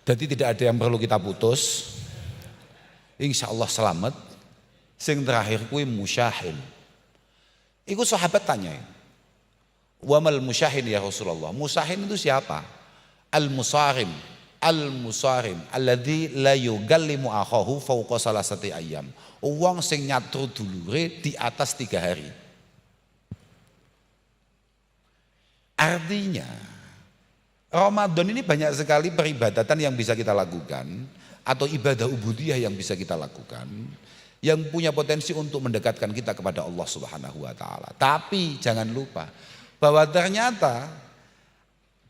Jadi tidak ada yang perlu kita putus. Insyaallah selamat. Sing terakhir kuwi musyahin. Iku sahabat tanya, wa mal musyahin ya Rasulullah? Musyahin itu siapa? Al-musarim. Al-musarim alladzi la yugallimu akhahu fawqa salasati ayyam. Wong sing nyatru dulure di atas 3 hari. Artinya Ramadan ini banyak sekali peribadatan yang bisa kita lakukan atau ibadah ubudiyah yang bisa kita lakukan yang punya potensi untuk mendekatkan kita kepada Allah Subhanahu wa taala. Tapi jangan lupa bahwa ternyata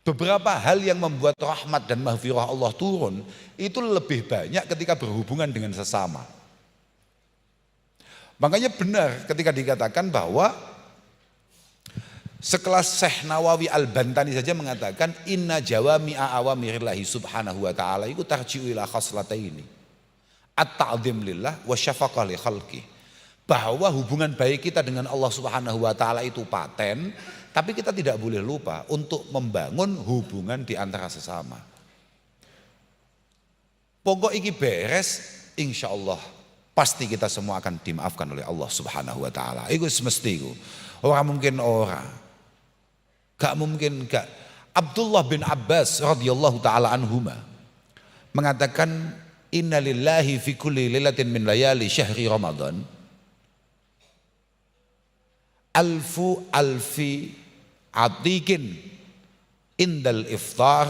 beberapa hal yang membuat rahmat dan maghfirah Allah turun itu lebih banyak ketika berhubungan dengan sesama. Makanya benar ketika dikatakan bahwa sekelas Syekh Nawawi Al-Bantani saja mengatakan inna jawami'a awamirillahi subhanahu wa ta'ala itu tarji'u ila khaslataini at-ta'zim lillah wa syafaqah li khalqih. Bahwa hubungan baik kita dengan Allah Subhanahu wa taala itu paten, tapi kita tidak boleh lupa untuk membangun hubungan di antara sesama. Pokok iki beres, insyaallah pasti kita semua akan dimaafkan oleh Allah Subhanahu wa taala. Iku semesti iku. Ora mungkin ora. Gak mungkin gak. Abdullah bin Abbas radhiyallahu taala anhuma mengatakan inna lillahi fi kulli lailatin min layali syahri Ramadan alfi atikin indal iftar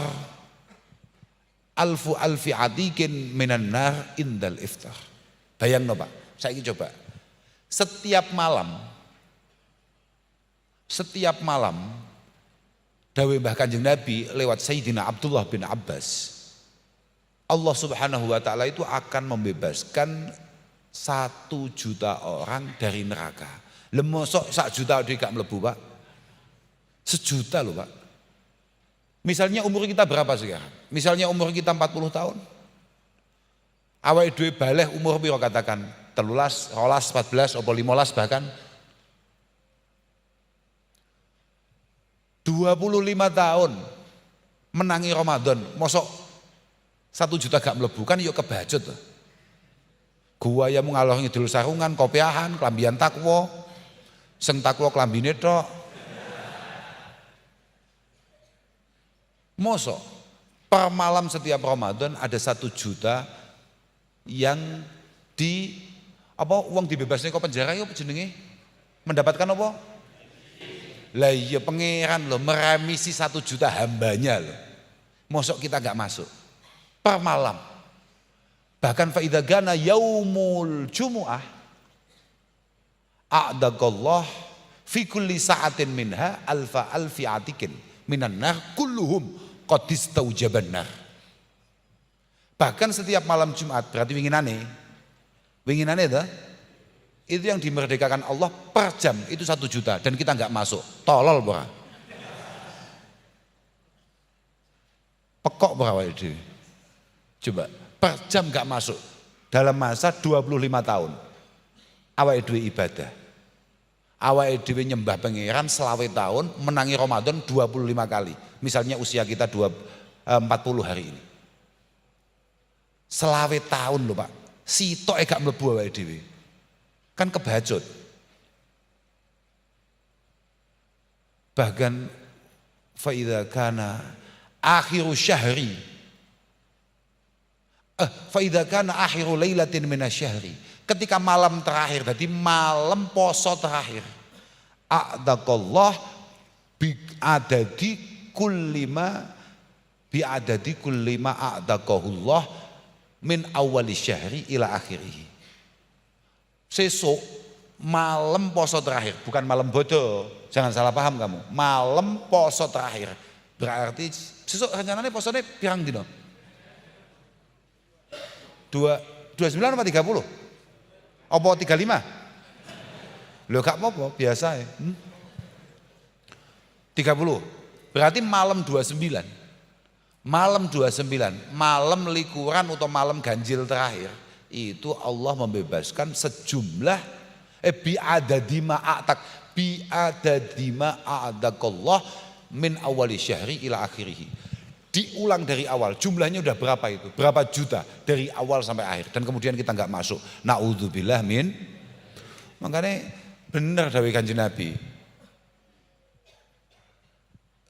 alfi atikin minan nar indal iftar. Bayangno Pak, saya ingin coba setiap malam dawuh Mbah Kanjeng Nabi lewat Sayyidina Abdullah bin Abbas, Allah Subhanahu wa taala itu akan membebaskan 1 juta orang dari neraka. Lemosok 1 juta dia gak mlebu Pak. 1 juta loh Pak. Misalnya umur kita berapa sekarang? Misalnya umur kita 40 tahun. Awake dhewe baleh umur piro katakan? 13, 12, 14, apa 15 bahkan. 25 tahun menangi Ramadan, mosok 1 juta gak mlebu kan yuk kebacut tuh. Gua yang ngalor ngidul sarungan, kopiahan, kelambian takwa. Sing takwa klambine tok. Mosok per malam setiap Ramadan ada 1 juta yang di apa uang dibebasnya kok penjara yuk jenenge mendapatkan apa? Lah iya pangeran loh meremisi 1 juta hambanya loh. Mosok kita gak masuk per malam. Bahkan fa idza gana yaumul jumu'ah a'daqallah fi kulli sa'atin minha alfi atikin minan nar kulluhum qad istaujaban nar. Bahkan setiap malam Jumat berarti winginane itu yang dimerdekakan Allah per jam itu 1 juta dan kita nggak masuk. Tolol bora. Pekok bora itu. Coba per jam nggak masuk dalam masa 25 tahun. Awake dhewe ibadah. Awake dhewe nyembah pangeran selawe tahun menangi Ramadan 25 kali. Misalnya usia kita 40 hari ini. Selawe tahun loh Pak. Sitok gak mlebu awake dhewe. Kan kebacut. Bahkan fa idza kana akhiru syahri fa idza kana akhiru lailatin minasyahri. Ketika malam terakhir, jadi malam poso terakhir. A'daqallah bi'adadi kullima a'daqahullah min awali syahri ila akhirih. Sesuk malam poso terakhir, bukan malam bodoh. Jangan salah paham kamu. Malam poso terakhir. Berarti sesuk rencananya posone pirang dino? 29 apa 30? Apa 35? Loh gak apa-apa, biasa ya. 30. Berarti malam 29. Malam 29, malam likuran atau malam ganjil terakhir, itu Allah membebaskan sejumlah bi'adadima a'adakallah min awali syahri ila akhirih. Diulang dari awal, jumlahnya udah berapa itu? Berapa juta dari awal sampai akhir, dan kemudian kita nggak masuk. Na'udzubillah min. Makanya benar dawuh Kanjeng Nabi.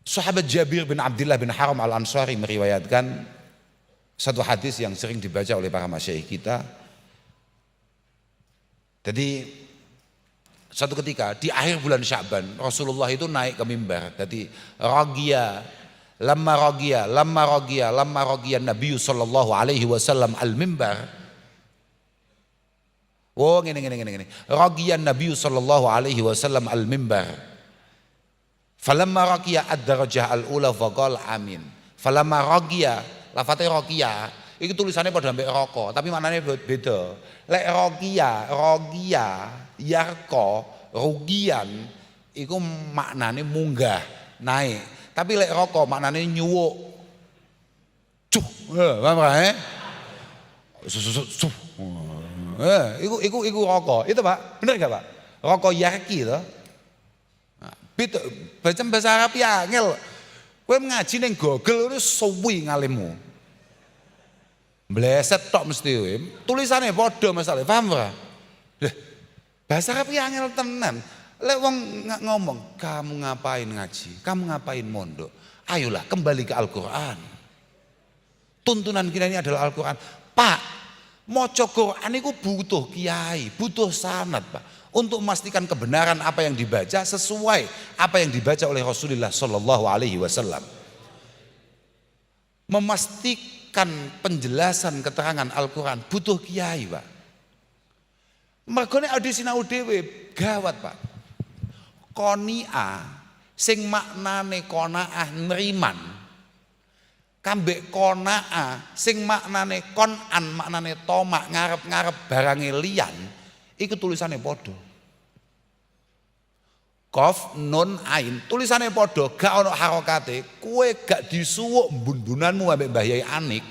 Sahabat Jabir bin Abdullah bin Haram al-Ansari meriwayatkan satu hadis yang sering dibaca oleh para masyayikh kita. Jadi suatu ketika di akhir bulan Sya'ban Rasulullah itu naik ke mimbar. Jadi lamma ragiya Nabi sallallahu alaihi wasallam al-mimbar. Oh ngene. Ragiya Nabi sallallahu alaihi wasallam al-mimbar. Falamma raqiya ad-darajah al-ula faqala amin. Falamma raqiya, lafate raqiya iki tulisannya pada ambek roko, tapi maknanya beda. Lek raqiya, yarqa, rugian iku maknane munggah, naik. Tapi lek roko maknane nyuwuk. Cuh, paham ya? Iku roko. Itu Pak, bener gak Pak? Roko yarki to. Beda baca bahasa Arab ya angel. Kowe ngaji ning Google itu suwi ngalimmu. Bleset tok mesti kowe. Tulisannya padha masalah, paham ora? Lah, bahasa Arab ya angel tenan. Lek wong ngomong, "Kamu ngapain ngaji? Kamu ngapain mondok?" Ayolah kembali ke Al-Qur'an. Tuntunan kita ini adalah Al-Qur'an. Pak, maca Qur'an itu butuh kiai, butuh sanad, Pak. Untuk memastikan kebenaran apa yang dibaca sesuai apa yang dibaca oleh Rasulullah Sallallahu Alaihi Wasallam. Memastikan penjelasan keterangan Al-Quran butuh kiai Pak. Mergone ada sinau dhewe gawat Pak. Qoni'ah sing maknane qanaah neriman, kambek qanaah sing maknane konan maknane tomak ngarep-ngarep barange liyan, iku tulisannya padha. Qaf nun ain tulisannya podo, gak ono harokate, kue gak disuwuk bun-bunanmu ambek Mbah Yai Anik.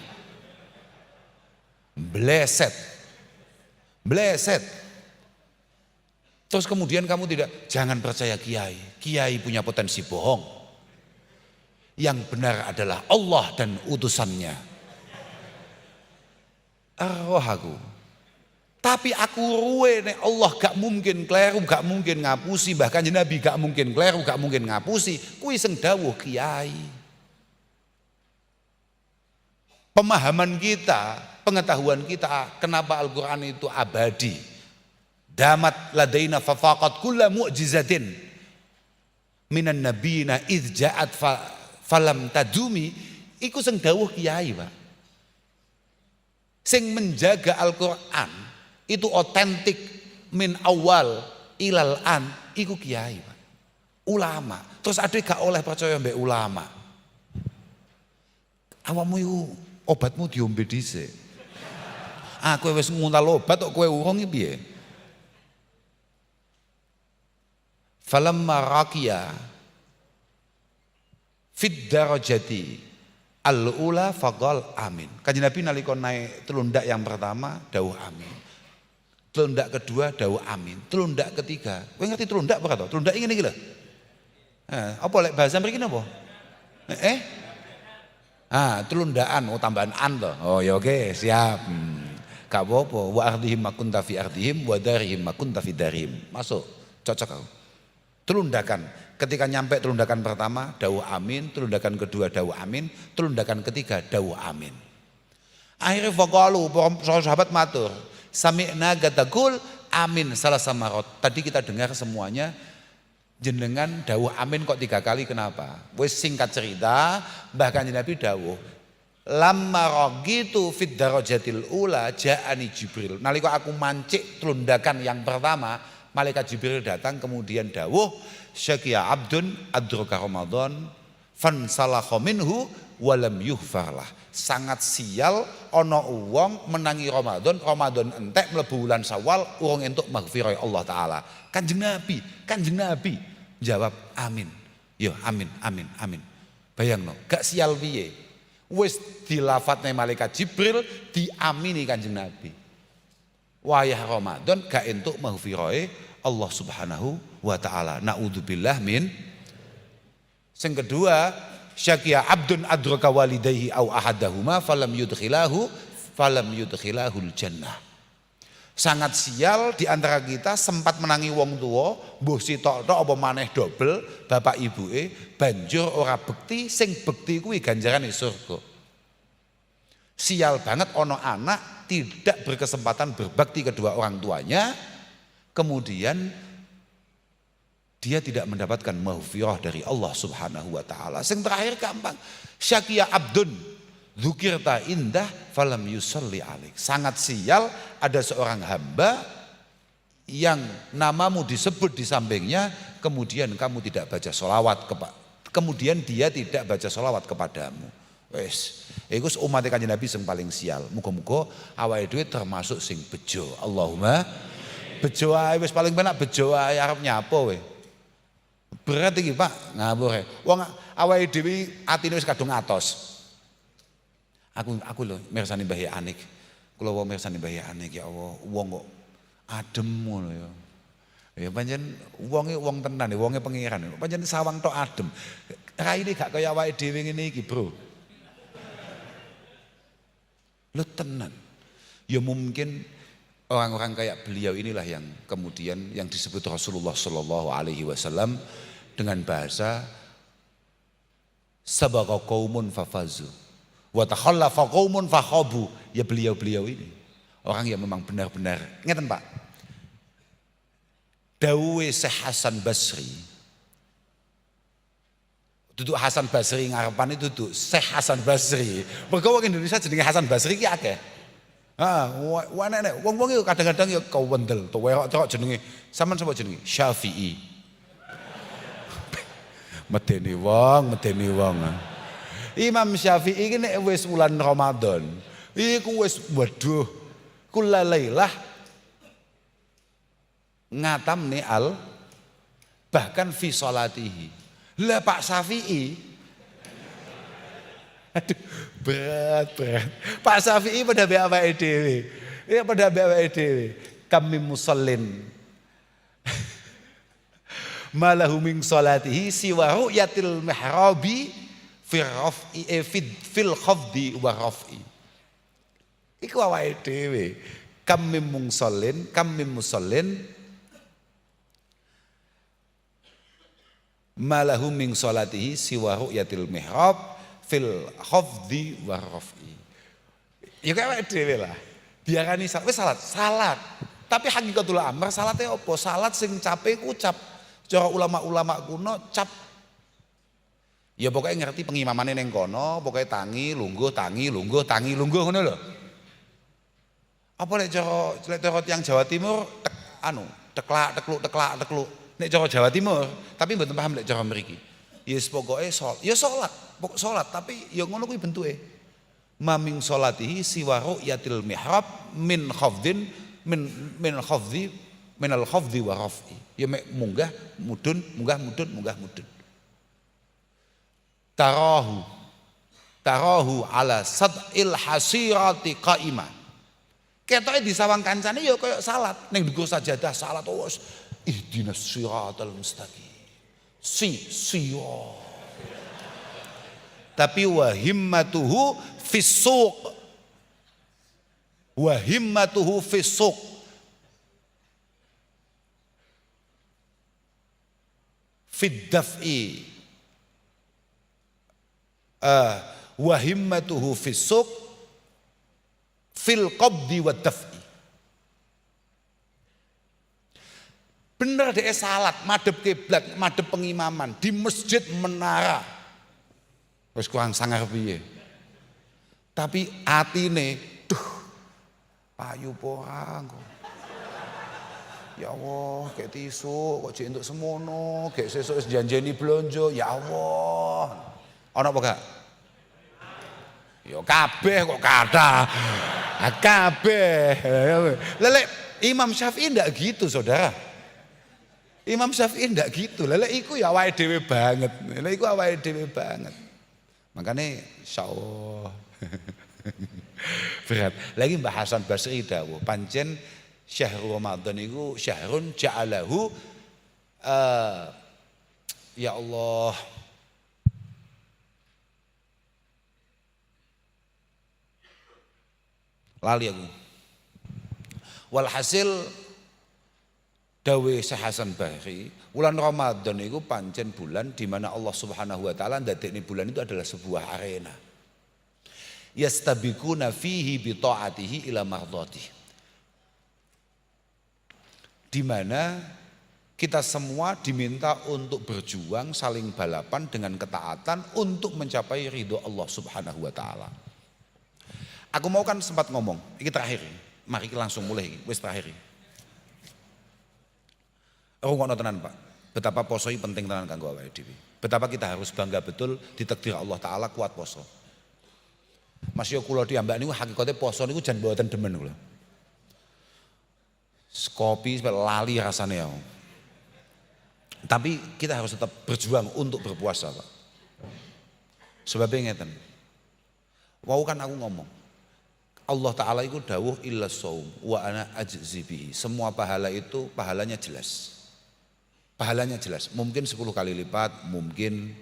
Bleset. Terus kemudian kamu jangan percaya kiai. Kiai punya potensi bohong. Yang benar adalah Allah dan utusannya. Arwah tapi aku ruwe nek Allah gak mungkin kleru, gak mungkin ngapusi, bahkan Nabi gak mungkin kleru, gak mungkin ngapusi. Kuwi sing dawuh kiai. Pemahaman kita, pengetahuan kita kenapa Al-Qur'an itu abadi. Damat ladaina fafaqat kulla mu'jizatin minan nabiyina idz ja'at falam tadumi, iku sing dawuh kiai, Pak. Sing menjaga Al-Qur'an itu otentik min awal ilal an iku kiai Pak. Ulama. Terus ada gak oleh percaya mbek ulama. Awakmu iku obatmu diombe dhisik. Kowe wis nguntal obat kok kowe urung iki piye? Falamma raqiya fid darajati al-ula faqal amin. Kanjeng Nabi nalika naik telundak yang pertama dawuh amin. Telundak kedua dawuh amin. Telundak ketiga, kowe ngerti telundak apa kata? Telundak ngene iki lho. Apa lek bahasa mriki napa? Telundaan tambahan an to. Oh ya oke, siap. Gak apa-apa. Wa ardihim makunta fi ardihim wa darihim makunta fi darihim. Masuk. Cocok aku. Telundakan. Ketika nyampe telundakan pertama dawuh amin, telundakan kedua dawuh amin, telundakan ketiga dawuh amin. Akhirnya faqalu para sahabat matur, sami'na gatakul amin salah samarot. Tadi kita dengar semuanya jenengan dawuh amin kok 3 kali, kenapa? Wes singkat cerita, bahkan Nabi dawuh lamma ragitu fid darajatil ula ja'ani Jibril. Nalika aku mancik telundakan yang pertama, malaikat Jibril datang kemudian dawuh syaqiya abdun adraka Ramadan fansalakha minhu walam yughfarlah. Sangat sial ana wong menangi Ramadan entek mlebu bulan Syawal urung entuk maghfirah Allah taala. Kanjeng Nabi jawab amin. Yo amin. Bayangno, gak sial piye? Wis dilafatne malaikat Jibril, diamini Kanjeng Nabi. Wayah Ramadan gak entuk maghfirahe Allah Subhanahu wa taala. Naudzubillah min. Sing kedua, syaqiya abdun adraka walidayhi au ahadahuma falam yudkhilahul jannah. Sangat sial di antara kita sempat menangi wong tua, mbuh sitok-tok apa maneh dobel bapak ibuke banjur ora bekti, sing bekti kuwi ganjarane surga. Sial banget ono anak tidak berkesempatan berbakti kedua orang tuanya, kemudian dia tidak mendapatkan maghfirah dari Allah Subhanahu wa taala. Sing terakhir gampang, syaqiya abdun dzukirta indah falam yusalli alaik. Sangat sial ada seorang hamba yang namamu disebut di sampingnya, kemudian kamu tidak baca sholawat, kemudian dia tidak baca sholawat kepadamu. Wes, iku umat Kanjeng Nabi sing paling sial. Muga-muga awake dhewe termasuk sing bejo. Allahumma bejo ae, wis paling penak bejo ae arep nyapa we. Berat iki Pak, ngawur. Wong awake dhewe atine wis kadung atos. Aku lho mirsani Mbah Ya Anik. Kula wae mirsani Mbah Ya Anik, ya Allah, wong kok adem ngono ya. Ya pancen wonge wong tenan, wonge pangeran. Pancen sawang tok adem. Raine gak kaya awake dhewe ngene iki, Bro. Lo tenan. Ya mungkin orang-orang kayak beliau inilah yang kemudian yang disebut Rasulullah Shallallahu Alaihi Wasallam dengan bahasa sabaqa qaumun fafazu wa takhallafa qaumun fakhabu. Ya beliau-beliau ini orang yang memang benar-benar ngeten Pak. Dawuhe Syekh Hasan Basri. Duduk Hasan Basri ngarepan itu duduk Syekh Hasan Basri. Mergo wong Indonesia jenenge Hasan Basri ki akeh. Wong-wong itu kadang-kadang ya kewendel, tuwek tok jenenge. Sampeyan sapa jenenge? Syafi'i. Medeni wong. Imam Syafi'i iki nek wis wulan Ramadan, iku wis waduh kulalailah ngatamne al bahkan fi sholatihi. Lah Pak Syafi'i, aduh berat. Pak Syafi'i pada be awake dhewe. Ya pada be awake dhewe. Kami musallin malahu min salatihi siwa ru'yatil mihrabi fil khafdi wa raf'i. Iku awake dhewe. Kami musallin malahu min salatihi siwa ru'yatil mihrab fil khafdi wa raf'i. Ya kayak dhewe lah. Biarani salat. Tapi hakikatul amr salate apa? Salat sing cape ku cap. Cara ulama-ulama kuno cap. Ya pokoknya ngerti pengimamane ning kono, pokoknya tangi lungguh ngono lho. Apa nek cara tiyang Jawa Timur teklak tekluk. Nek cara Jawa Timur, tapi mboten paham nek cara mriki. Yes pokoke salat, tapi ya ngono kuwi bentuke. Maming salatihi siwa ru'yatil mihrab min khafdin min khafdi minal khafdi wa raf'i. Ya mek munggah mudun. Tarahu ala sad'il hasirati qa'imah. Ketoke disawang kancane ya kaya salat, ning dhuwur sajadah salat wis ihdinas siratal mustaqim. Tapi wahimmatuhu fisuq. Fid daf'i wahimmatuhu fisuq fil qabdi wa daf'i. Bener deh salat, madhep kiblat, madhep pengimaman di masjid menara. Wis kurang sangar piye. Tapi atine, payu porang kok. Ya Allah, kayak tisu, kok jek entuk semono, kayak sesuk wis janjeni blonjo, ya Allah. Ana apa gak? Ya kabeh kok kata. Kabeh. Lelek Imam Syafi'i ndak gitu, Saudara. Imam Syafi'i ndak gitu. Lelek iku ya awake dhewe banget. Makanya insyaallah berat. Lagi Mbah Hasan Basri dawuh, pancen syahrul Ramadan itu syahrun ja'alahu ya Allah lali aku. Walhasil dawuh Syekh Hasan Basri, bulan Ramadan itu pancen bulan di mana Allah Subhanahu wa taala ndadekne bulan itu adalah sebuah arena. Yastabiquna fihi bi ta'atihi ila mardhatihi. Di mana kita semua diminta untuk berjuang saling balapan dengan ketaatan untuk mencapai ridho Allah Subhanahu wa taala. Aku mau kan sempat ngomong, ini terakhir. Mari kita langsung mulai, wis terakhir. Rungokno tenan Pak, betapa poso ini penting tenan kanggo awake dhewe. Betapa kita harus bangga betul ditakdir Allah taala kuat poso. Mas yo kula diambak niku hakikate poso niku jan mboten demen kula. Kopi lali rasane ya. Tapi kita harus tetap berjuang untuk berpuasa Pak. Sebabnya ngeten. Wau kan aku ngomong. Allah Ta'ala itu dawuh illa shaum wa ana ajzi bihi. Semua pahala itu pahalanya jelas. Pahalanya jelas. Mungkin 10 kali lipat, mungkin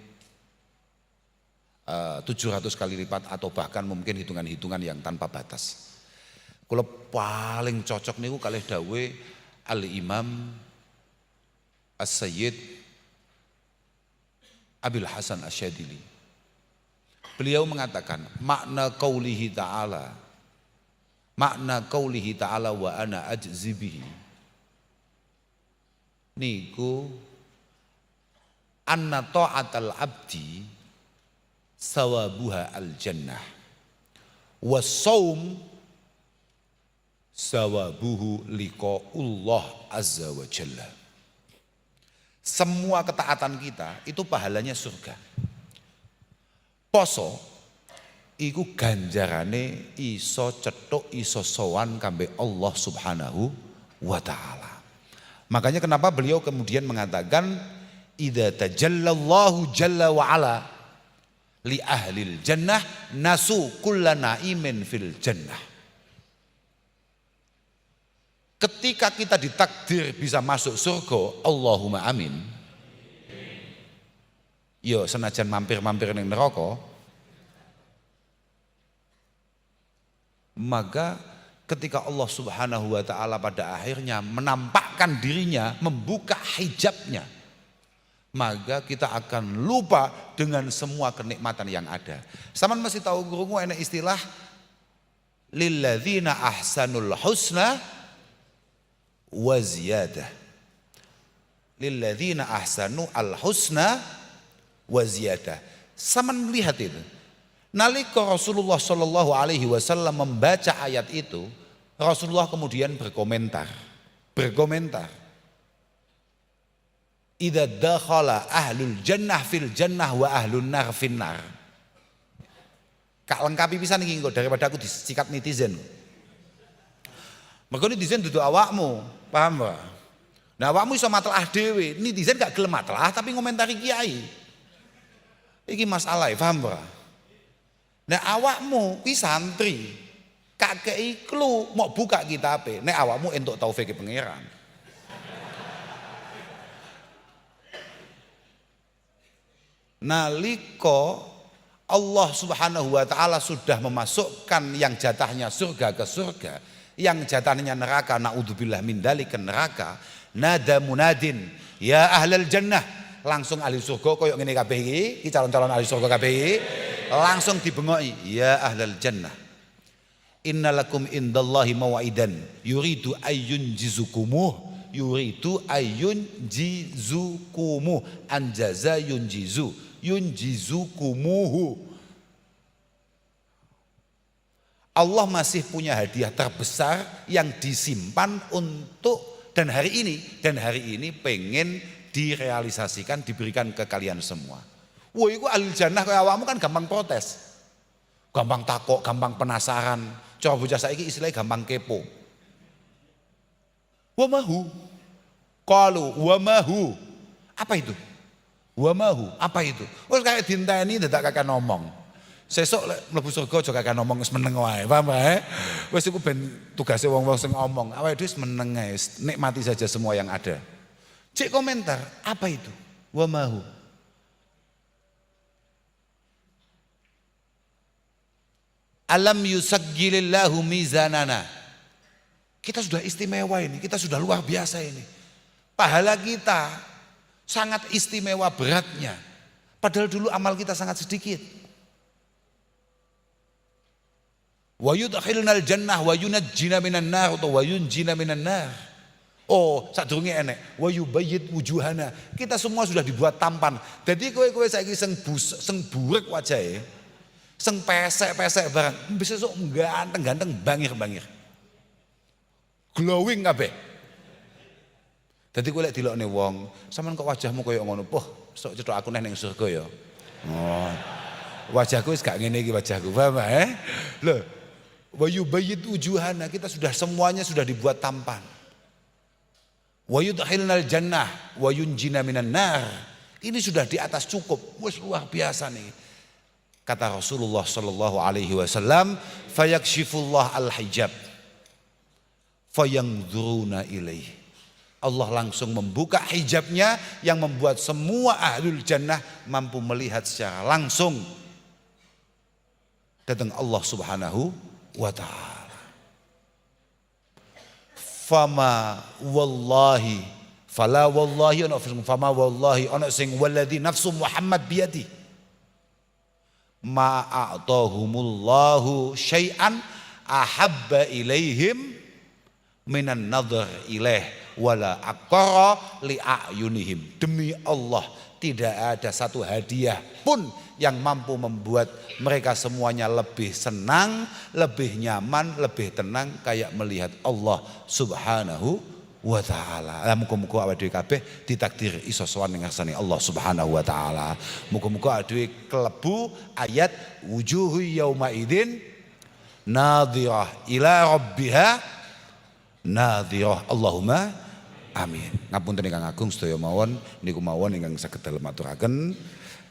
700 kali lipat atau bahkan mungkin hitungan-hitungan yang tanpa batas. Kalau paling cocok niku kalih dawuh Al-Imam As-Sayyid Abil Hasan Asyadili. Beliau mengatakan makna qaulihi ta'ala wa ana ajzi bihi niku anna ta'atal abdi sawabuha al jannah was-shaum sawabuhu liqa'ullah azza wa jalla. Semua ketaatan kita itu pahalanya surga. Poso iku ganjarane iso cetuk iso sowan kambe Allah Subhanahu wa taala. Makanya kenapa beliau kemudian mengatakan idza tajallallahu jalla wa ala li ahlil jannah nasu kullana imin fil jannah. Ketika kita ditakdir bisa masuk surga, Allahumma amin. Yo senajan mampir-mampir ning neraka, maka ketika Allah Subhanahu wa taala pada akhirnya menampakkan dirinya, membuka hijabnya, maka kita akan lupa dengan semua kenikmatan yang ada. Saman masih tahu gurungu enak istilah lilladzina ahsanul husna wa ziyadah. Lilladzina ahsanu al husna wa ziyadah. Saman melihat itu. Nalika Rasulullah Shallallahu Alaihi Wasallam membaca ayat itu, Rasulullah kemudian berkomentar. Idza dakhala ahlul jannah fil jannah wa ahlun nar fin nar. Kak lengkapi pisan iki engko daripada aku disikat netizen. Mergo netizen dudu awakmu, paham ba? Nah awakmu iso matlaah dhewe, netizen gak gelem matlaah tapi ngomentari kiai. Iki masalah, paham ba? Nah awakmu ki santri, kakek clue mau buka kitabe, nek awakmu entuk taufik pangeran. Naliko Allah Subhanahu wa taala sudah memasukkan yang jatahnya surga ke surga, yang jatahnya neraka naudzubillah min dzalik ke neraka, nada munadin ya ahlal jannah, langsung ahli surga koyo ngene kabeh iki calon-calon ahli surga kabeh iki langsung dibengoki ya ahlal jannah innalakum indallahi mau'idan yuridu ayyunjizukumuh anjaza yunjizukumuhu. Allah masih punya hadiah terbesar yang disimpan untuk dan hari ini pengen direalisasikan, diberikan ke kalian semua. Wah, itu ahli jannah kayak awakmu kan gampang protes, gampang takok, gampang penasaran. Coba bocah saiki istilahnya gampang kepo. Wa mahu, qalu wa mahu, apa itu? Wa mahu, apa itu? Wes kayak dinteni dadak kakek ngomong. Sesuk lek mlebu surga aja kakek ngomong wis meneng wae, paham wae. Wis iku ben tugase wong-wong sing ngomong, awake dhewe wis meneng ae, nikmati saja semua yang ada. Cek komentar, apa itu? Wa mahu. Alam yusaggilillahu mizanana. Kita sudah istimewa ini, kita sudah luar biasa ini. Pahala kita sangat istimewa beratnya. Padahal dulu amal kita sangat sedikit. Wa yudkhilnal jannah wa yunajjina minan nar atau wa yunjina minan nar. Oh, sadurunge enek wa yubayyid wujuhana. Kita semua sudah dibuat tampan. Jadi kowe saiki sing burek wajahe, sing pesek-pesek barang, besok ganteng-ganteng bangir-bangir. Glowing kabeh. Dadi kowe lek dilokne wong, sampean kok wajahmu koyo ngono, poh, sok cetok aku neh ning surga ya. Oh. Wajahku wis gak ngene iki wajahku, paham Lho, wa yubayyid wujuhana, kita sudah semuanya sudah dibuat tampan. Wa yudkhilnal jannah wa yunjina minan nar. Ini sudah di atas cukup, wis luar biasa nih. Kata Rasulullah sallallahu alaihi wasallam, fayakshifullah al-hijab fayanzuruna ilaihi. Allah langsung membuka hijabnya yang membuat semua ahlul jannah mampu melihat secara langsung datang Allah subhanahu wa ta'ala. Fama wallahi fala wallahi fama wallahi ana sing walladzi nafsu Muhammad biyadi ma a'tahumullahu syai'an ahabba ilaihim minan nadhar ilaih wala aqara li a'yunihim. Demi Allah tidak ada satu hadiah pun yang mampu membuat mereka semuanya lebih senang, lebih nyaman, lebih tenang kayak melihat Allah subhanahu wa ta'ala. Muga-muga awake dhewe kabeh ditakdir iso sowan ning ngarsane Allah subhanahu wa ta'ala. Muga-muga awake dhewe klebu ayat wujuhu yauma idzin nadhirah ila rabbiha nadhirah. Allahumma amin. Ngapunten ingkang agung sedaya mawon niku mawon ingkang saged dalem aturaken.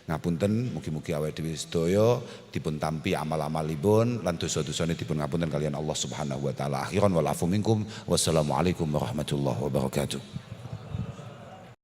Ngapunten mugi-mugi awake dhewe sedaya dipun tampi amal-amalipun lan dosa-dosane dipun ngapunten kalian Allah Subhanahu wa taala. Akhiran wal afu minkum. Wassalamualaikum warahmatullahi wabarakatuh.